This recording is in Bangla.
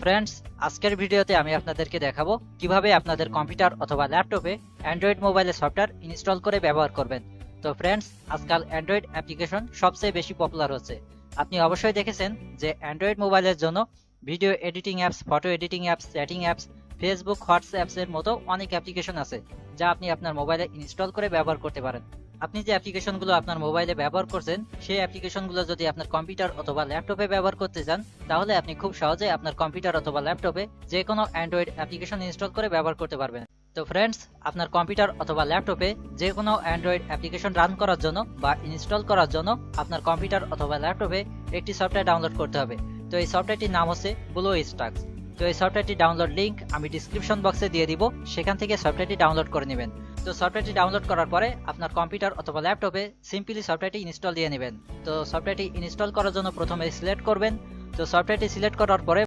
ফ্রেন্ডস, আজকের ভিডিওতে আমি আপনাদেরকে দেখাবো কিভাবে আপনাদের কম্পিউটার অথবা ল্যাপটপে অ্যান্ড্রয়েড মোবাইলে সফটওয়্যার ইনস্টল করে ব্যবহার করবেন। তো ফ্রেন্ডস, আজকাল অ্যান্ড্রয়েড অ্যাপ্লিকেশন সবচেয়ে বেশি পপুলার হচ্ছে। আপনি অবশ্যই দেখেছেন যে অ্যান্ড্রয়েড মোবাইলের জন্য video editing apps, photo editing apps, chatting apps, Facebook, WhatsApps এর মতো অনেক অ্যাপ্লিকেশন আছে যা আপনি আপনার মোবাইলে ইনস্টল করে ব্যবহার করতে পারেন। আপনি যে অ্যাপ্লিকেশনগুলো আপনার মোবাইলে ব্যবহার করছেন সেই অ্যাপ্লিকেশনগুলো যদি আপনার কম্পিউটার অথবা ল্যাপটপে ব্যবহার করতে চান, তাহলে আপনি খুব সহজে আপনার কম্পিউটার অথবা ল্যাপটপে যে কোনো অ্যান্ড্রয়েড অ্যাপ্লিকেশন ইনস্টল করে ব্যবহার করতে পারবেন। তো ফ্রেন্ডস, আপনার কম্পিউটার অথবা ল্যাপটপে যে কোনো অ্যান্ড্রয়েড অ্যাপ্লিকেশন রান করার জন্য বা ইনস্টল করার জন্য আপনার কম্পিউটার অথবা ল্যাপটপে একটি সফটওয়্যার ডাউনলোড করতে হবে। তো এই সফটওয়্যারটির নাম হচ্ছে ব্লুস্ট্যাক। তো এই সফটওয়্যারটি ডাউনলোড লিংক আমি ডিসক্রিপশন বক্সে দিয়ে দিব, সেখান থেকে সফটওয়্যারটি ডাউনলোড করে নেবেন। তো সফটওয়্যারটি ডাউনলোড করার পরে আপনার কম্পিউটার অথবা ল্যাপটপে সিম্পলি সফটওয়্যারটি ইনস্টল দিয়ে নেবেন। তো সফটওয়্যারটি ইনস্টল করার জন্য প্রথমে সিলেক্ট করবেন। তো সফটওয়্যারটি সিলেক্ট করার পরে